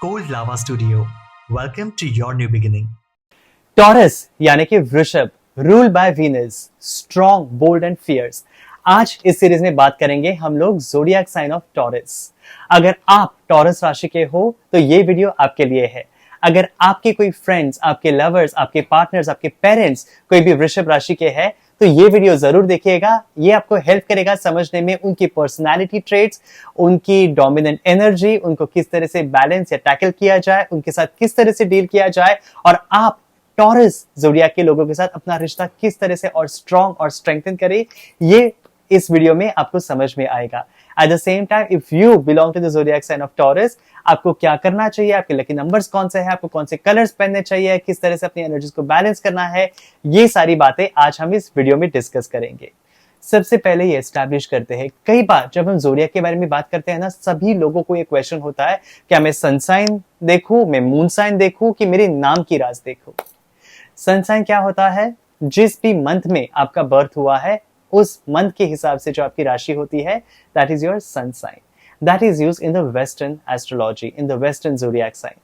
Cold Lava Studio. Welcome to your new beginning. Taurus यानी कि वृषभ, rule by Venus, strong, bold and fierce. आज इस series में बात करेंगे हम लोग ज़ोडिएक साइन ऑफ टॉरस। अगर आप टॉरस राशि के हो तो ये वीडियो आपके लिए है। अगर आपके कोई फ्रेंड्स, आपके लवर्स, आपके पार्टनर्स, आपके पेरेंट्स कोई भी वृषभ राशि के हैं तो ये वीडियो जरूर देखिएगा। ये आपको हेल्प करेगा समझने में उनकी पर्सनालिटी ट्रेट्स, उनकी डोमिनेंट एनर्जी, उनको किस तरह से बैलेंस या टैकल किया जाए, उनके साथ किस तरह से डील किया जाए और आप टॉरस ज़ोडिएक के लोगों के साथ अपना रिश्ता किस तरह से और स्ट्रॉन्ग और स्ट्रेंथन करे, ये इस वीडियो में आपको समझ में आएगा। At the same time, if you belong to the zodiac sign of Taurus, आपको क्या करना चाहिए, आपके लकी नंबर्स कौन से हैं, आपको कौन से कलर्स पहनने चाहिए, किस तरह से अपनी एनर्जीज को बैलेंस करना है, ये सारी बातें आज हम इस वीडियो में डिस्कस करेंगे। सबसे पहले ये एस्टैब्लिश करते हैं, कई बार जब हम ज़ोडिएक के बारे में बात करते हैं ना, सभी लोगों को ये क्वेश्चन होता है, क्या मैं सन साइन देखूं, मैं मून साइन देखूं कि मेरे नाम की राज देखूं। सन साइन क्या होता है? जिस भी मंथ में आपका बर्थ हुआ है उस मंथ के हिसाब से जो आपकी राशि होती है, that is your sun sign. That is used in the western astrology, in the western zodiac sign.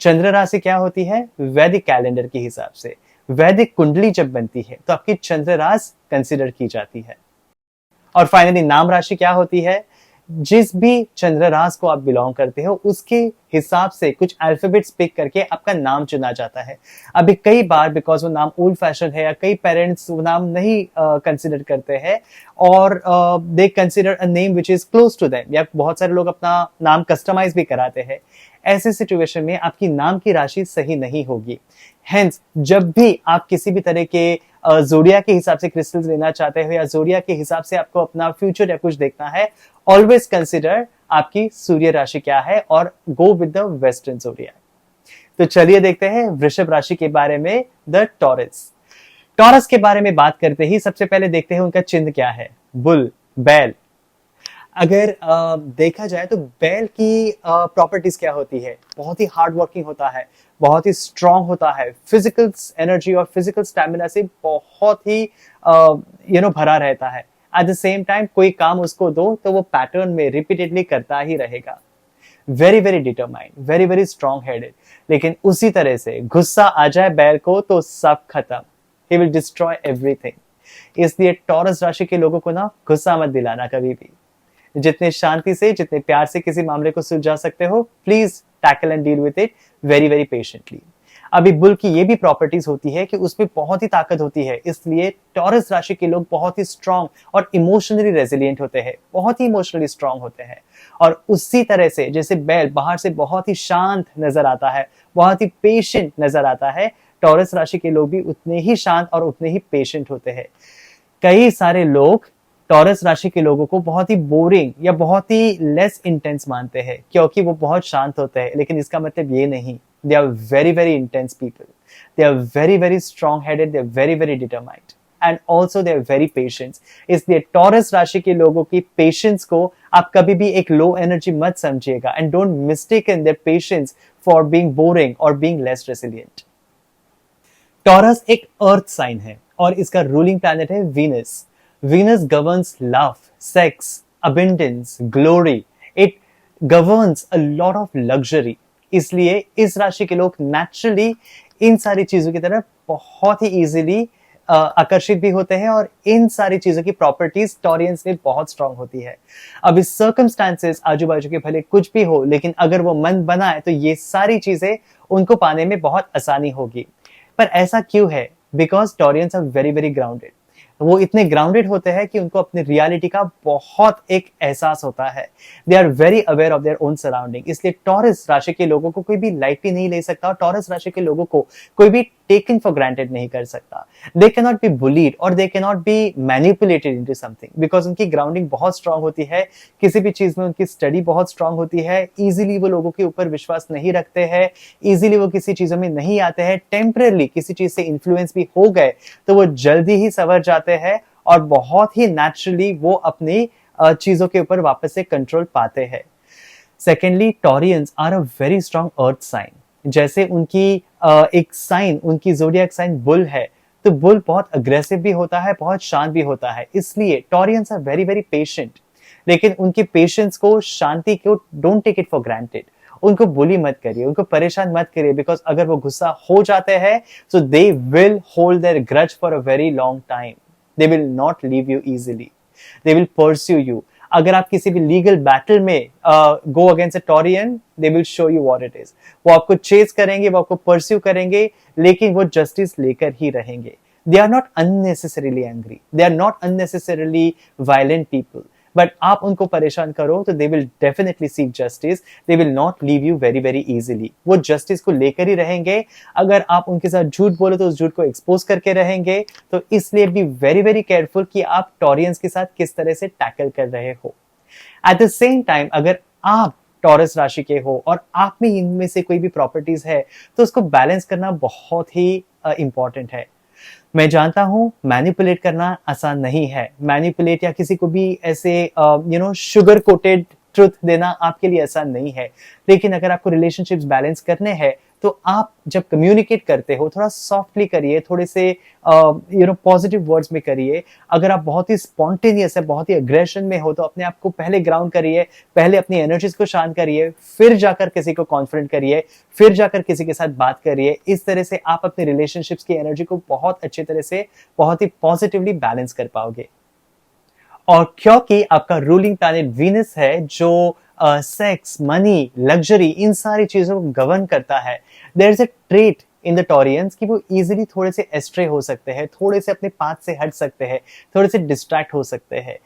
चंद्र राशि क्या होती है? वैदिक कैलेंडर के हिसाब से वैदिक कुंडली जब बनती है तो आपकी चंद्र राशि कंसिडर की जाती है। और फाइनली नाम राशि क्या होती है? जिस भी चंद्र राशि को आप बिलोंग करते हो उसके हिसाब से कुछ अल्फाबेट्स पिक करके आपका नाम चुना जाता है। अभी कई बार बिकॉज वो नाम ओल्ड फैशन है या कई पेरेंट्स वो नाम नहीं कंसिडर करते हैं और they consider a name which is close to them, या बहुत सारे लोग अपना नाम कस्टमाइज भी कराते हैं। ऐसे सिचुएशन में आपकी नाम की राशि सही नहीं होगी। हेंस जब भी आप किसी भी तरह के ज़ोडिएक के हिसाब से क्रिस्टल्स लेना चाहते हो या ज़ोडिएक के हिसाब से आपको अपना फ्यूचर या कुछ देखना है, ऑलवेज कंसिडर आपकी सूर्य राशि क्या है और go with the western zodiac. तो चलिए देखते हैं वृषभ राशि के बारे में, द टॉरस। टॉरस के बारे में बात करते ही सबसे पहले देखते हैं उनका चिन्ह क्या है। बुल, बैल। अगर देखा जाए तो बैल की प्रॉपर्टीज क्या होती है? बहुत ही हार्ड वर्किंग होता है, बहुत ही स्ट्रांग होता है, फिजिकल एनर्जी और फिजिकल स्टैमिना से बहुत ही भरा रहता है। एट द सेम टाइम कोई काम उसको दो तो वो पैटर्न में रिपीटेडली करता ही रहेगा। Very very determined, very very strong headed. लेकिन उसी तरह से गुस्सा आ जाए बैल को तो सब खत्म, ही विल डिस्ट्रॉय एवरीथिंग। इसलिए टॉरस राशि के लोगों को ना गुस्सा मत दिलाना कभी भी। जितने शांति से, जितने प्यार से किसी मामले को सुलझा सकते हो, please tackle and deal with it very very patiently. अभी बुल की ये भी प्रॉपर्टीज होती है कि उसमें बहुत ही ताकत होती है, इसलिए टॉरस राशि के लोग बहुत ही स्ट्रांग और इमोशनली रेजिलिएंट होते हैं, बहुत ही इमोशनली स्ट्रांग होते हैं। और उसी तरह से जैसे बैल बाहर से बहुत ही शांत नजर आता है, बहुत ही पेशेंट नजर आता है, टॉरस राशि के लोग भी उतने ही शांत और उतने ही पेशेंट होते हैं। कई सारे लोग टॉरस राशि के लोगों को बहुत ही बोरिंग या बहुत ही लेस इंटेंस मानते हैं क्योंकि वो बहुत शांत होते हैं, लेकिन इसका मतलब ये नहीं। They are very very intense people, they are very very strong headed, they are very very determined and also they are very patient. इसलिए टॉरस राशि के लोगों की पेशेंस को आप कभी भी एक लो एनर्जी मत समझिएगा and don't mistake in their patience for being boring और बीइंग लेस रेसिलिएंट। टॉरस एक अर्थ साइन है और इसका रूलिंग प्लैनेट है Venus. Venus governs love, sex, abundance, glory. It governs a lot of luxury. इसलिए इस राशि के लोग नेचुरली इन सारी चीजों की तरफ बहुत ही इजीली आकर्षित भी होते हैं और इन सारी चीजों की प्रॉपर्टीज टॉरियंस में बहुत स्ट्रांग होती है। अब इस सर्कमस्टांसेस आजू बाजू के भले कुछ भी हो, लेकिन अगर वो मन बनाए तो ये सारी चीजें उनको पाने में बहुत आसानी होगी। पर ऐसा क्यों है? Because Taurians are very very grounded. वो इतने ग्राउंडेड होते हैं कि उनको अपनी रियलिटी का बहुत एक एहसास होता है। They are very aware of their own surrounding. इसलिए टॉरस राशि के लोगों को कोई भी लाइटली नहीं ले सकता और टॉरस राशि के लोगों को कोई भी टेकन फॉर ग्रांटेड नहीं कर सकता। They can not be bullied और they can not be manipulated into something because उनकी ग्राउंडिंग बहुत स्ट्रांग होती है। किसी भी चीज में उनकी स्टडी बहुत स्ट्रांग होती है। इजीली वो लोगों के ऊपर विश्वास नहीं रखते हैं, इजीली वो किसी चीजों में नहीं आते हैं। टेम्परली किसी चीज से इन्फ्लुएंस भी हो गए तो वो जल्दी ही संवर जाते हैं और बहुत ही नेचुरली वो अपनी चीजों के ऊपर वापस से कंट्रोल पाते हैं। Secondly, Taurians are a very strong earth sign. जैसे उनकी एक साइन, उनकी ज़ोडिएक साइन बुल है, तो बुल बहुत अग्रेसिव भी होता है, बहुत शांत भी होता है। इसलिए Taurians are very very patient, लेकिन उनकी पेशेंस को, शांति को don't take it for granted. उनको बुली मत करिए, उनको परेशान मत करिए, बिकॉज अगर वो गुस्सा हो जाते हैं so they will hold their grudge for a very long time. They will not leave you easily. They will pursue you. अगर आप किसी भी लीगल बैटल में go against a Taurean, they will show you what it is. वो आपको chess करेंगे, वो आपको परस्यू करेंगे, लेकिन वो जस्टिस लेकर ही रहेंगे. They are not unnecessarily angry. They are not unnecessarily violent people. But आप उनको परेशान करो तो they will definitely seek justice. They will not leave you very very easily. वो जस्टिस को लेकर ही रहेंगे. अगर आप उनके साथ झूठ बोलो तो उस झूठ को एक्सपोज करके रहेंगे. तो इसलिए बी वेरी वेरी केयरफुल कि आप टॉरियंस के साथ किस तरह से टैकल कर रहे हो. एट द सेम टाइम अगर आप टॉरस राशि के हो और आप में इनमें से कोई भी प्रॉपर्टीज है तो उसको बैलेंस करना बहुत ही इंपॉर्टेंट है. मैं जानता हूं मैनिपुलेट करना आसान नहीं है. मैनिपुलेट या किसी को भी ऐसे शुगर कोटेड ट्रुथ देना आपके लिए आसान नहीं है. लेकिन अगर आपको रिलेशनशिप्स बैलेंस करने हैं तो आप जब कम्युनिकेट करते हो थोड़ा सॉफ्टली करिए, थोड़े से पॉजिटिव वर्ड्स में करिए. अगर आप बहुत ही स्पॉन्टेनियस है, बहुत ही अग्रेशन में हो तो अपने आप को पहले ग्राउंड करिए, पहले अपनी एनर्जीज को शांत करिए, फिर जाकर किसी को कॉन्फ्रेंट करिए, फिर जाकर किसी के साथ बात करिए. इस तरह से आप अपने रिलेशनशिप्स की एनर्जी को बहुत अच्छी तरह से, बहुत ही पॉजिटिवली बैलेंस कर पाओगे. और क्योंकि आपका रूलिंग प्लैनेट वीनस है जो सेक्स, मनी, लग्जरी, इन सारी चीजों को गवर्न करता है, there is a trait in the Taurians कि वो इजीली थोड़े से एस्ट्रे हो सकते हैं, थोड़े से अपने पाथ से हट सकते हैं, थोड़े से डिस्ट्रैक्ट हो सकते हैं.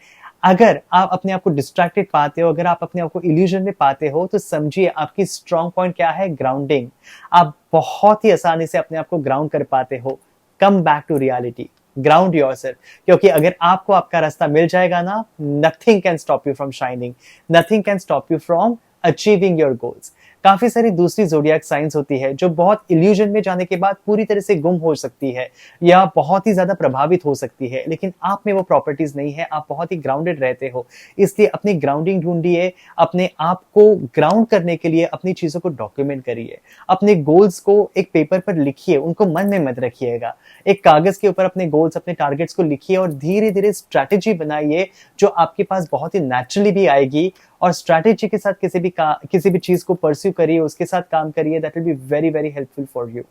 अगर आप अपने आप को डिस्ट्रैक्टेड पाते हो, अगर आप अपने आप को इल्यूजन में पाते हो तो समझिए आपकी स्ट्रॉन्ग पॉइंट क्या है, ग्राउंडिंग. आप बहुत ही आसानी से अपने आप को ग्राउंड कर पाते हो. Come back to reality, ground yourself. क्योंकि अगर आपको आपका रास्ता मिल जाएगा ना, nothing can stop you from shining, nothing can stop you from achieving your goals. काफी सारी दूसरी ज़ोडिएक साइंस होती है जो बहुत इल्यूजन में जाने के बाद पूरी तरह से गुम हो सकती है या बहुत ही ज्यादा प्रभावित हो सकती है, लेकिन आप में वो प्रॉपर्टीज नहीं है. आप बहुत ही ग्राउंडेड रहते हो. इसलिए अपनी ग्राउंडिंग ढूंढिए. अपने आप को ग्राउंड करने के लिए अपनी चीजों को डॉक्यूमेंट करिए. अपने गोल्स को एक पेपर पर लिखिए, उनको मन में मत रखिएगा. एक कागज के ऊपर अपने गोल्स, अपने टारगेट्स को लिखिए और धीरे धीरे स्ट्रैटेजी बनाइए जो आपके पास बहुत ही नेचुरली भी आएगी. और स्ट्रैटेजी के साथ किसी भी चीज को परस्यू करिए, उसके साथ काम करिए. That will be very very helpful for you.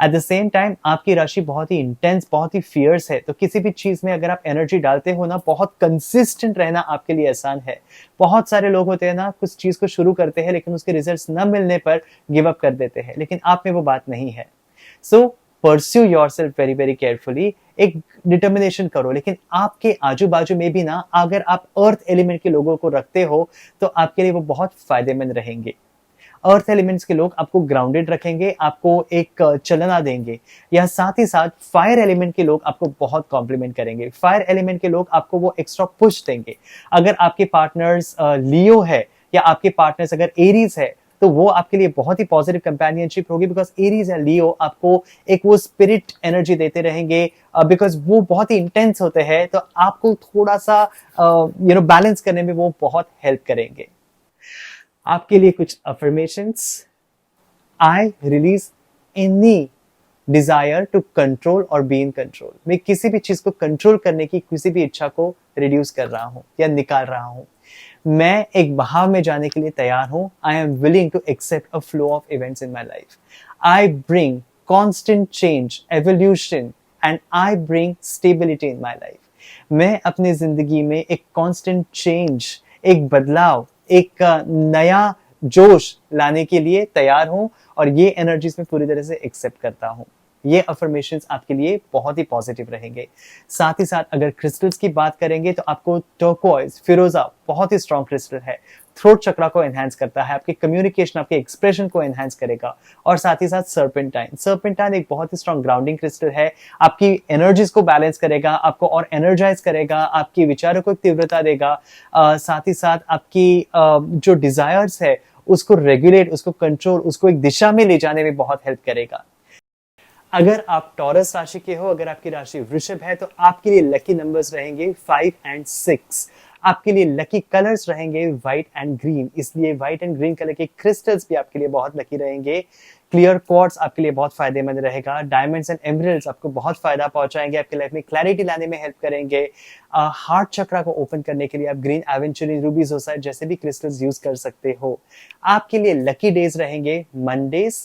Eight the same time आपकी राशि बहुत ही इंटेंस, बहुत ही फियर्स है, तो किसी भी चीज में अगर आप एनर्जी डालते हो ना, बहुत कंसिस्टेंट रहना आपके लिए आसान है. बहुत सारे लोग होते हैं ना, कुछ चीज को शुरू करते हैं लेकिन उसके रिजल्ट्स न मिलने पर गिव अप कर देते हैं, लेकिन आप में वो बात नहीं है. सो pursue yourself very very carefully. एक डिटर्मिनेशन करो, लेकिन आपके आजू बाजू में भी ना, अगर आप अर्थ एलिमेंट के लोगों को रखते हो तो आपके लिए वो बहुत फायदेमंद रहेंगे. अर्थ एलिमेंट्स के लोग आपको ग्राउंडेड रखेंगे, आपको एक चलना देंगे. या साथ ही साथ फायर एलिमेंट के लोग आपको बहुत कॉम्प्लीमेंट करेंगे. फायर एलिमेंट के लोग आपको वो एक्स्ट्रा पुश देंगे. अगर आपके पार्टनर्स लियो है या आपके पार्टनर्स अगर एरीज है तो वो आपके लिए बहुत ही पॉजिटिव कंपेनियनशिप होगी, बिकॉज एरीज या लियो आपको एक वो स्पिरिट एनर्जी देते रहेंगे, बिकॉज वो बहुत ही इंटेंस होते हैं. तो आपको थोड़ा सा बैलेंस करने में वो बहुत हेल्प करेंगे. आपके लिए कुछ affirmations. I release any desire to control और बी इन कंट्रोल. मैं किसी भी चीज को कंट्रोल करने की किसी भी इच्छा को रिड्यूस कर रहा हूं या निकाल रहा हूं. मैं एक बहाव में जाने के लिए तैयार हूं. I am willing to accept a flow of events in my life. I bring constant change, evolution and I bring stability in my life. मैं अपनी जिंदगी में एक कॉन्स्टेंट चेंज, एक बदलाव, एक नया जोश लाने के लिए तैयार हूं और ये एनर्जीज में पूरी तरह से एक्सेप्ट करता हूं. ये अफर्मेशंस आपके लिए बहुत ही पॉजिटिव रहेंगे. साथ ही साथ अगर क्रिस्टल्स की बात करेंगे तो आपको टर्कोइज, फिरोजा बहुत ही स्ट्रॉन्ग क्रिस्टल है. थ्रोट चक्रा को एनहांस करता है, आपके कम्युनिकेशन, आपके एक्सप्रेशन को एनहांस करेगा. और साथ ही साथ सर्पेंटाइन एक बहुत ही स्ट्रॉन्ग ग्राउंडिंग क्रिस्टल है. आपकी एनर्जीज को बैलेंस करेगा, आपको और एनर्जाइज करेगा, आपके विचारों को एक तीव्रता देगा. साथ ही साथ आपकी जो डिजायर्स है उसको रेगुलेट, उसको कंट्रोल, उसको एक दिशा में ले जाने में बहुत हेल्प करेगा. अगर आप टॉरस राशि के हो, अगर आपकी राशि वृषभ है, तो आपके लिए लकी नंबर्स रहेंगे 5 and 6. आपके लिए लकी कलर्स रहेंगे व्हाइट एंड ग्रीन, इसलिए व्हाइट एंड ग्रीन कलर के क्रिस्टल्स भी आपके लिए बहुत लकी रहेंगे। क्लियर क्वार्ट्ज आपके लिए बहुत फायदेमंद रहेगा। डायमंड्स एंड एमराल्ड्स आपको बहुत फायदा पहुंचाएंगे, आपके लाइफ में क्लैरिटी लाने में हेल्प करेंगे। हार्ट चक्रा को ओपन करने के लिए आप ग्रीन एवेंचुरी, रूबीज ओसाइड जैसे भी क्रिस्टल्स यूज कर सकते हो। आपके लिए लकी डेज रहेंगे मंडेज,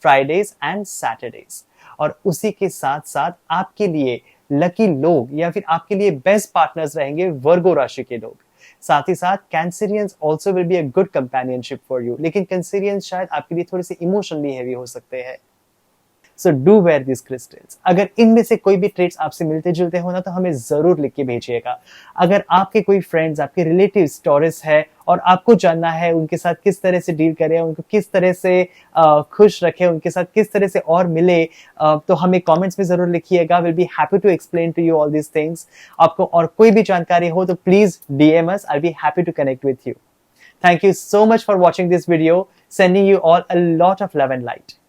फ्राइडेज एंड सैटरडेज। और उसी के साथ साथ आपके लिए लकी लोग या फिर आपके लिए बेस्ट पार्टनर्स रहेंगे वर्गो राशि के लोग। साथ ही साथ Cancerians also will be a good companionship for you, लेकिन कैंसरियंस शायद आपके लिए थोड़े से इमोशनली हैवी हो सकते हैं। So do wear this crystals. अगर इनमें से कोई भी ट्रेट्स आपसे मिलते जुलते हो ना, तो हमें जरूर लिख के भेजिएगा। अगर आपके कोई फ्रेंड्स, आपके रिलेटिव्स टॉरस है और आपको जानना है उनके साथ किस तरह से डील करें, उनको किस तरह से खुश रखें, उनके साथ किस तरह से और मिले, तो हमें कमेंट्स में जरूर लिखिएगा। Will be happy to explain to you all this things. आपको और कोई भी जानकारी हो तो please DM us, I will be happy to connect with you. Thank you so much for watching this video. Sending you all a lot of love and light.